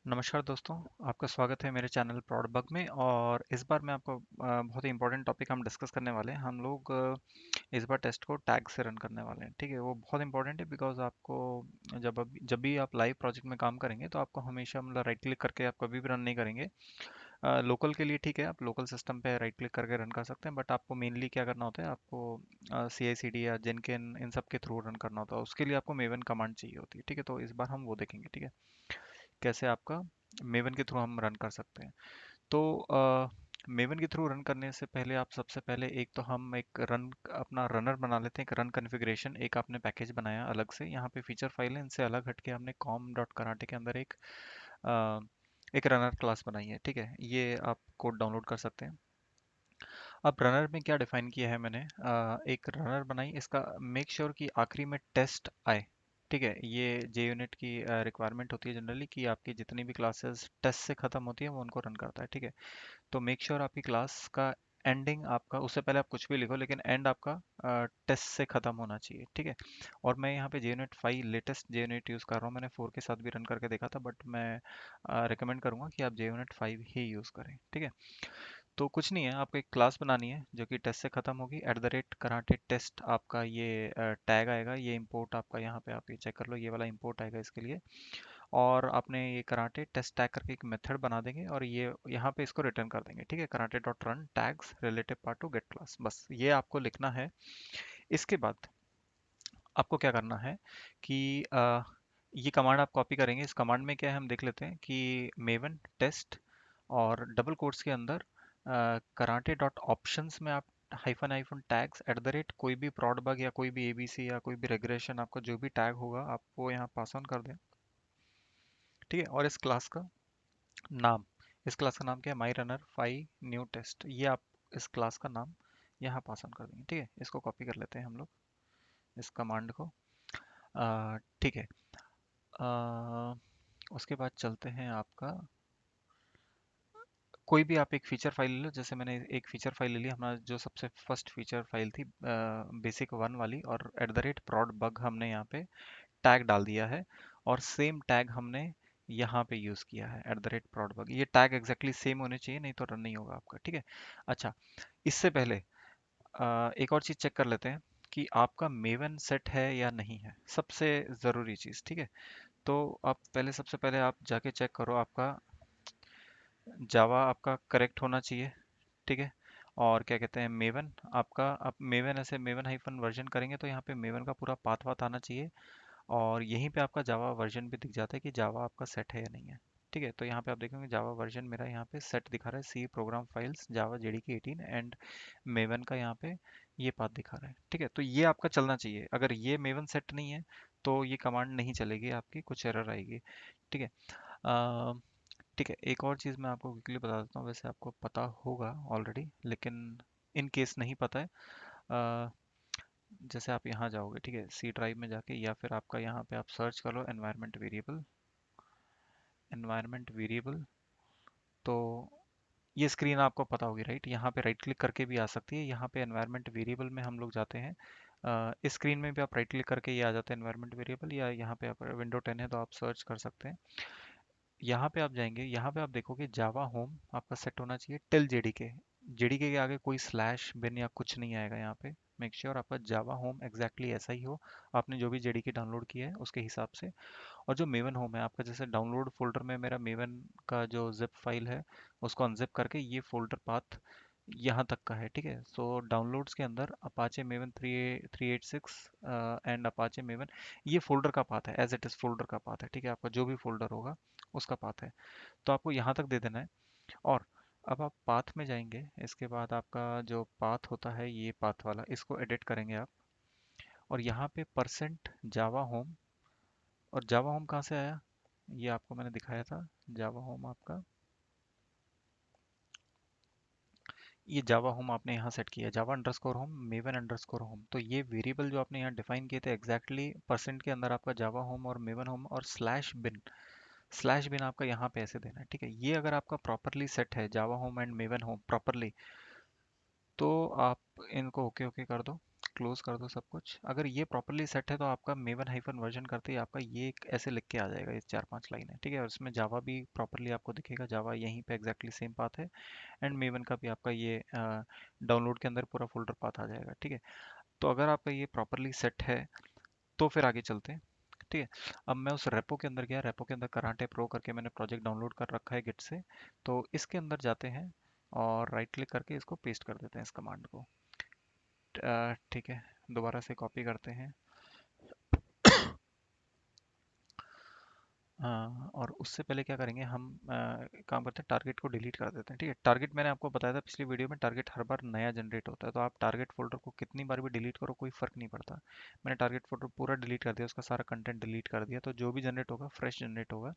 नमस्कार दोस्तों, आपका स्वागत है मेरे चैनल प्रॉड बग में। और इस बार मैं आपको बहुत ही इंपॉर्टेंट टॉपिक हम डिस्कस करने वाले हैं। हम लोग इस बार टेस्ट को टैग से रन करने वाले हैं। ठीक है, वो बहुत इंपॉर्टेंट है बिकॉज आपको जब भी आप लाइव प्रोजेक्ट में काम करेंगे तो आपको हमेशा मतलब राइट क्लिक करके आप कभी भी रन नहीं करेंगे। लोकल के लिए ठीक है, आप लोकल सिस्टम पे राइट क्लिक करके रन कर सकते हैं, बट आपको मेनली क्या करना होता है, आपको सी आई सी डी या जेनकिन इन सब के थ्रू रन करना होता है। उसके लिए आपको मेवन कमांड चाहिए होती है। ठीक है, तो इस बार हम वो देखेंगे। ठीक है, कैसे आपका मेवन के थ्रू हम रन कर सकते हैं। तो मेवन के थ्रू रन करने से पहले आप सबसे पहले एक तो हम एक रन अपना रनर बना लेते हैं। एक रन कॉन्फ़िगरेशन एक आपने पैकेज बनाया अलग से, यहाँ पे फीचर फाइल है, इनसे अलग हटके हमने कॉम डॉट कराटे के अंदर अ, एक रनर क्लास बनाई है। ठीक है, ये आप कोड डाउनलोड कर सकते हैं। अब रनर में क्या डिफाइन किया है मैंने, एक रनर बनाई, इसका मेक श्योर कि आखिरी में टेस्ट आए। ठीक है, ये जे यूनिट की रिक्वायरमेंट होती है जनरली कि आपकी जितनी भी क्लासेस टेस्ट से खत्म होती है वो उनको रन करता है। ठीक है, तो मेक श्योर आपकी क्लास का एंडिंग आपका, उससे पहले आप कुछ भी लिखो लेकिन एंड आपका टेस्ट से खत्म होना चाहिए। ठीक है, और मैं यहाँ पे JUnit 5 लेटेस्ट JUnit यूज़ कर रहा हूँ। मैंने 4 के साथ भी रन करके देखा था, बट मैं रिकमेंड करूँगा कि आप JUnit 5 ही यूज़ करें। ठीक है, तो कुछ नहीं है, आपको एक क्लास बनानी है जो कि टेस्ट से खत्म होगी। At the rate karate test आपका ये टैग आएगा। ये इंपोर्ट आपका यहाँ पे आप ये चेक कर लो, ये वाला इंपोर्ट आएगा इसके लिए। और आपने ये कराटे टेस्ट टैग करके एक मेथड बना देंगे और ये यहाँ पे इसको रिटर्न कर देंगे। ठीक है, karate dot run tags relative part to get class, बस ये आपको लिखना है। इसके बाद आपको क्या करना है कि ये कमांड आप कॉपी करेंगे। इस कमांड में क्या है हम देख लेते हैं कि मेवन टेस्ट और डबल कोट्स के अंदर कराटे डॉट ऑप्शंस में आप hyphen hyphen tags eight the rate कोई भी प्रॉड बग या कोई भी एबीसी या कोई भी रेग्रेशन, आपका जो भी टैग होगा आप वो यहाँ पास ऑन कर दें। ठीक है, और इस क्लास का नाम, इस क्लास का नाम क्या है, माई रनर 5 न्यू टेस्ट, ये आप इस क्लास का नाम यहाँ पास ऑन कर देंगे। ठीक है, इसको कॉपी कर लेते हैं हम लोग, इस कमांड को। ठीक है, उसके बाद चलते हैं आपका, कोई भी आप एक फीचर फाइल ले लो। जैसे मैंने एक फीचर फाइल ले ली, हमारा जो सबसे फर्स्ट फीचर फाइल थी बेसिक वन वाली, और at the rate prod bug हमने यहाँ पे टैग डाल दिया है। और सेम टैग हमने यहाँ पे यूज़ किया है, at the rate prod bug. ये टैग एग्जैक्टली सेम होने चाहिए, नहीं तो रन नहीं होगा आपका। ठीक है, अच्छा, इससे पहले एक और चीज़ चेक कर लेते हैं कि आपका मेवन सेट है या नहीं है, सबसे ज़रूरी चीज़। ठीक है, तो आप पहले, सबसे पहले आप जाके चेक करो आपका जावा आपका करेक्ट होना चाहिए। ठीक है, और क्या कहते हैं मेवन आपका, आप मेवन ऐसे मेवन हाइफन वर्जन करेंगे तो यहाँ पे मेवन का पूरा पाथ वाथ आना चाहिए। और यहीं पे आपका जावा वर्जन भी दिख जाता है कि जावा आपका सेट है या नहीं है। ठीक है, तो यहाँ पे आप देखेंगे जावा वर्जन मेरा यहाँ पे सेट दिखा रहा है, C program files Java JDK 18 and Maven का यहाँ पे ये पाथ दिखा रहा है। ठीक है, तो ये आपका चलना चाहिए। अगर ये मेवन सेट नहीं है तो ये कमांड नहीं चलेगी आपकी, कुछ एरर आएगी। ठीक है, ठीक है, एक और चीज़ मैं आपको क्विकली बता देता हूँ, वैसे आपको पता होगा ऑलरेडी, लेकिन इन केस नहीं पता है। अ, जैसे आप यहाँ जाओगे, ठीक है, सी ड्राइव में जाके, या फिर आपका यहाँ पे आप सर्च कर लो एनवायरनमेंट वेरिएबल, एनवायरनमेंट वेरिएबल। तो ये स्क्रीन आपको पता होगी, राइट? यहाँ पे राइट क्लिक करके भी आ सकती है। यहाँ पे एनवायरनमेंट वेरिएबल में हम लोग जाते हैं। इस स्क्रीन में भी आप राइट क्लिक करके ये आ जाता है एनवायरनमेंट वेरिएबल, या यहाँ पे आप विंडो 10 है तो आप सर्च कर सकते हैं। यहाँ पे आप जाएंगे, यहाँ पे आप देखोगे जावा होम आपका सेट होना चाहिए टिल जेडीके। जेडीके के आगे कोई स्लैश बिन या कुछ नहीं आएगा यहाँ पे। मेक श्योर आपका जावा होम एग्जैक्टली ऐसा ही हो, आपने जो भी जेडीके डाउनलोड किया है उसके हिसाब से। और जो मेवन होम है आपका, जैसे डाउनलोड फोल्डर में मेरा मेवन का जो जिप फाइल है उसको अनजिप करके ये फोल्डर पाथ यहाँ तक का है। ठीक है, सो डाउनलोड्स के अंदर Apache maven 386 and Apache maven, ये फोल्डर का पाथ है, एज इट इज़ फोल्डर का पाथ है। ठीक है, आपका जो भी फोल्डर होगा उसका पाथ है, तो आपको यहाँ तक दे देना है। और अब आप पाथ में जाएंगे, इसके बाद आपका जो पाथ होता है ये पाथ वाला, इसको एडिट करेंगे आप। और यहाँ पे परसेंट जावा होम, और जावा होम कहाँ से आया, ये आपको मैंने दिखाया था। जावा होम आपका, ये जावा होम आपने यहाँ सेट किया, Java underscore home Maven underscore home. तो ये वेरिएबल जो आपने यहाँ डिफाइन किए थे एग्जैक्टली परसेंट के अंदर आपका जावा होम और मेवन होम, और स्लैश बिन आपका यहाँ पे ऐसे देना है। ठीक है, ये अगर आपका प्रॉपरली सेट है Java home and Maven home properly, तो आप इनको ओके ओके कर दो। क्लोज कर दो सब कुछ। अगर ये प्रॉपरली सेट है तो आपका मेवन हाइफन वर्जन करते ही आपका ये एक ऐसे लिख के आ जाएगा, ये 4-5 लाइन है, ठीक है। और इसमें जावा भी प्रॉपरली आपको दिखेगा, जावा यहीं पे एग्जैक्टली सेम पाथ है। एंड मेवन का भी आपका ये डाउनलोड के अंदर पूरा फोल्डर पाथ आ जाएगा, ठीक है। तो अगर आपका ये प्रॉपरली सेट है तो फिर आगे चलते हैं, ठीक है। अब मैं उस रेपो के अंदर गया, रेपो के अंदर कराटे प्रो करके मैंने प्रोजेक्ट डाउनलोड कर रखा है गिट से। तो इसके अंदर जाते हैं और राइट क्लिक करके इसको पेस्ट कर देते हैं इस कमांड को। ठीक है, दोबारा से कॉपी करते हैं। और उससे पहले क्या करेंगे हम, काम करते हैं टारगेट को डिलीट कर देते हैं, ठीक है। टारगेट मैंने आपको बताया था पिछली वीडियो में, टारगेट हर बार नया जनरेट होता है, तो आप टारगेट फोल्डर को कितनी बार भी डिलीट करो कोई फर्क नहीं पड़ता। मैंने टारगेट फोल्डर पूरा डिलीट कर दिया, उसका सारा कंटेंट डिलीट कर दिया, तो जो भी जनरेट होगा फ्रेश जनरेट होगा।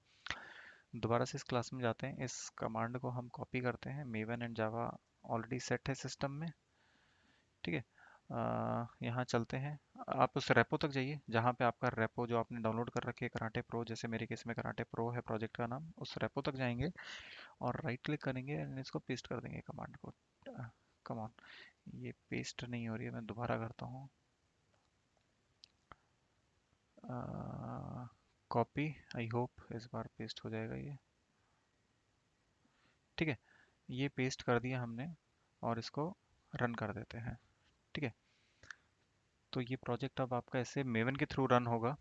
दोबारा से इस क्लास में जाते हैं, इस कमांड को हम कॉपी करते हैं, maven and Java already set है सिस्टम में, ठीक है। यहाँ चलते हैं, आप उस रेपो तक जाइए जहाँ पे आपका रेपो जो आपने डाउनलोड कर रखी है कराटे प्रो, जैसे मेरे केस में कराटे प्रो है प्रोजेक्ट का नाम, उस रेपो तक जाएंगे और राइट क्लिक करेंगे एंड इसको पेस्ट कर देंगे कमांड को। कम ऑन, ये पेस्ट नहीं हो रही है, मैं दोबारा करता हूँ। कॉपी, आई होप इस बार पेस्ट हो जाएगा ये, ठीक है। ये पेस्ट कर दिया हमने और इसको रन कर देते हैं, ठीक है। तो ये प्रोजेक्ट अब आपका ऐसे मेवन के थ्रू रन होगा,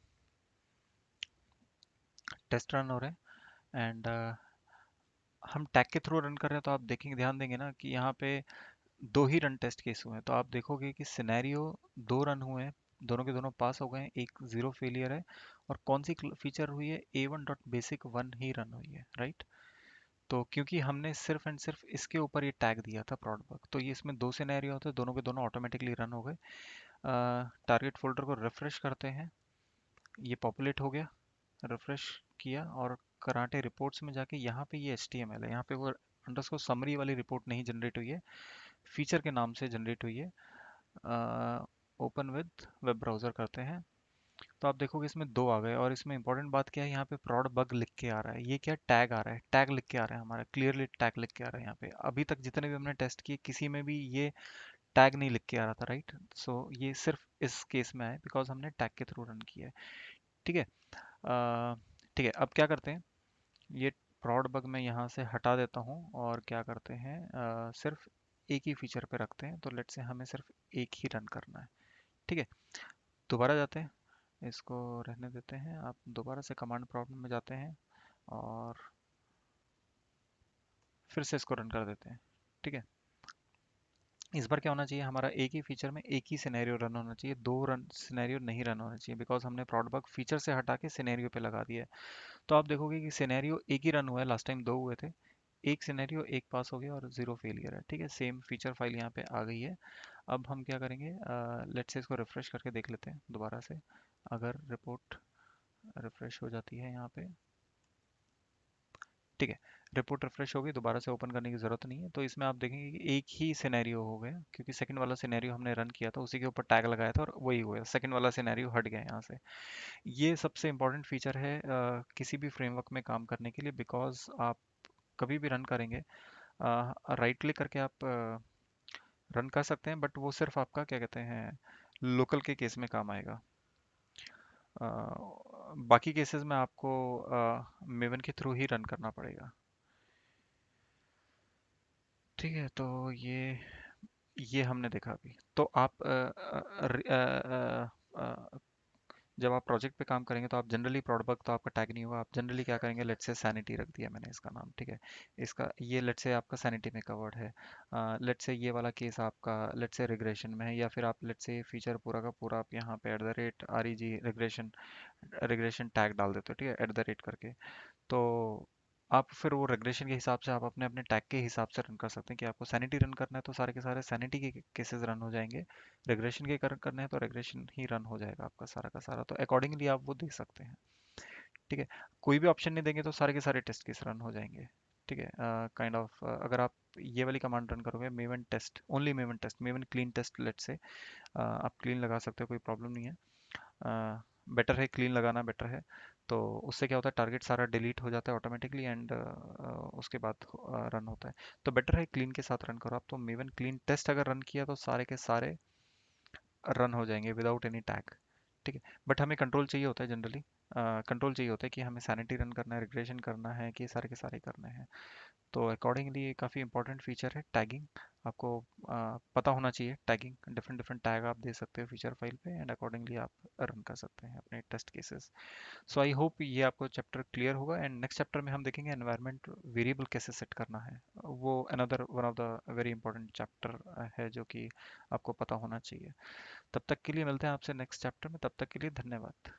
टेस्ट रन हो रहे हैं। एंड हम टैग के थ्रू रन कर रहे हैं, तो आप देखेंगे, ध्यान देंगे ना कि यहाँ पे दो ही रन टेस्ट केस हुए हैं, तो आप देखोगे कि सिनेरियो दो रन हुए हैं, दोनों के दोनों पास हो गए हैं, एक जीरो फेलियर है। और कौन सी फीचर हुई है, A1.basic 1 ही रन हुई है, राइट। तो क्योंकि हमने सिर्फ एंड सिर्फ इसके ऊपर ये टैग दिया था प्रॉड बग, तो ये इसमें दो सिनेरियो होते हैं, दोनों के दोनों ऑटोमेटिकली रन हो गए। टारगेट फोल्डर को रिफ्रेश करते हैं, ये पॉपुलेट हो गया, रिफ्रेश किया और कराटे रिपोर्ट्स में जाके यहाँ पे ये HTML है, यहाँ पे वो अंडरस्कोर समरी वाली रिपोर्ट नहीं जनरेट हुई है, फीचर के नाम से जनरेट हुई है। ओपन विद वेब ब्राउज़र करते हैं, तो आप देखोगे इसमें दो आ गए। और इसमें इंपॉर्टेंट बात क्या है, यहाँ पे प्रॉड बग लिख के आ रहा है, ये क्या टैग आ रहा है, टैग लिख के आ रहा है हमारा, क्लियरली टैग लिख के आ रहा है यहाँ पे। अभी तक जितने भी हमने टेस्ट किए किसी में भी ये टैग नहीं लिख के आ रहा था, राइट। सो ये सिर्फ इस केस में है बिकॉज हमने टैग के थ्रू रन किया है, ठीक है। ठीक है, अब क्या करते हैं, ये प्रॉड बग मैं यहाँ से हटा देता हूँ और क्या करते हैं, सिर्फ एक ही फीचर पे रखते हैं। तो लेट से हमें सिर्फ एक ही रन करना है, ठीक है। दोबारा जाते हैं, इसको रहने देते हैं, आप दोबारा से कमांड प्रॉम्प्ट में जाते हैं और फिर से इसको रन कर देते हैं, ठीक है। इस बार क्या होना चाहिए, हमारा एक ही फीचर में एक ही सिनेरियो रन होना चाहिए, दो रन सिनेरियो नहीं रन होना चाहिए, बिकॉज हमने प्रॉड बग फीचर से हटा के सिनेरियो पे लगा दिया है। तो आप देखोगे कि सिनेरियो एक ही रन हुआ है, लास्ट टाइम दो हुए थे, एक सिनेरियो एक पास हो गया और जीरो फेलियर है, ठीक है। सेम फीचर फाइल यहाँ पे आ गई है। अब हम क्या करेंगे, लेट्स से इसको रिफ्रेश करके देख लेते हैं दोबारा से, अगर रिपोर्ट रिफ्रेश हो जाती है यहाँ पे, ठीक है। रिपोर्ट रिफ्रेश होगी, दोबारा से ओपन करने की ज़रूरत नहीं है। तो इसमें आप देखेंगे कि एक ही सिनेरियो हो गया, क्योंकि सेकंड वाला सिनेरियो हमने रन किया था उसी के ऊपर टैग लगाया था और वही हुआ, सेकंड वाला सिनेरियो हट गया यहाँ से। ये सबसे इम्पोर्टेंट फीचर है किसी भी फ्रेमवर्क में काम करने के लिए, बिकॉज आप कभी भी रन करेंगे, राइट क्लिक करके आप रन कर सकते हैं, बट वो सिर्फ आपका क्या कहते हैं लोकल के केस में काम आएगा। अ, बाकी केसेस में आपको मेवन के थ्रू ही रन करना पड़ेगा, ठीक है। तो ये हमने देखा अभी। तो आप जब आप प्रोजेक्ट पे काम करेंगे तो आप जनरली प्रोडक्ट तो आपका टैग नहीं होगा, आप जनरली क्या करेंगे, लेट्स से सैनिटी रख दिया मैंने इसका नाम, ठीक है। इसका ये लेट्स से आपका सैनिटी में कवर्ड है, लेट्स से ये वाला केस आपका लेट्स से रिग्रेशन में है, या फिर आप लेट्स से फीचर पूरा का पूरा आप यहाँ पे @REG रिग्रेशन रिग्रेशन टैग डाल देते हो, ठीक है, @ तो आप फिर वो रेग्रेशन के हिसाब से आप अपने अपने टैग के हिसाब से रन कर सकते हैं, कि आपको सैनिटी रन करना है तो सारे के सारे सैनिटी के केसेस रन हो जाएंगे, रेग्रेशन के करने हैं तो रेग्रेशन ही रन हो जाएगा आपका सारा का सारा। तो अकॉर्डिंगली आप वो देख सकते हैं, ठीक है। कोई भी ऑप्शन नहीं देंगे तो सारे के सारे टेस्ट केस रन हो जाएंगे, ठीक है। काइंड ऑफ अगर आप ये वाली कमांड रन करोगे, Maven test only, Maven test, Maven clean test let say, आप क्लीन लगा सकते हो, कोई प्रॉब्लम नहीं है। बेटर है, क्लीन लगाना बेटर है। तो उससे क्या होता है, टारगेट सारा डिलीट हो जाता है ऑटोमेटिकली एंड उसके बाद रन होता है। तो बेटर है क्लीन के साथ रन करो आप। तो मेवन क्लीन टेस्ट अगर रन किया तो सारे के सारे रन हो जाएंगे विदाउट एनी टैग। ठीक है, बट हमें कंट्रोल चाहिए होता है जनरली। कंट्रोल चाहिए होता है कि हमें सैनिटी रन करना है, रिग्रेशन करना है, कि सारे के सारे करने हैं। तो अकॉर्डिंगली ये काफ़ी इंपॉर्टेंट फीचर है टैगिंग। आपको पता होना चाहिए टैगिंग, डिफरेंट डिफरेंट टैग आप दे सकते हो फीचर फाइल पे, एंड अकॉर्डिंगली आप रन कर सकते हैं अपने test cases. So I hope ये आपको चैप्टर क्लियर होगा, एंड नेक्स्ट चैप्टर में हम देखेंगे एनवायरनमेंट वेरिएबल कैसे सेट करना है। वो another one of the very important chapter है जो कि आपको पता होना चाहिए। तब तक के लिए मिलते हैं आपसे नेक्स्ट चैप्टर में, तब तक के लिए धन्यवाद।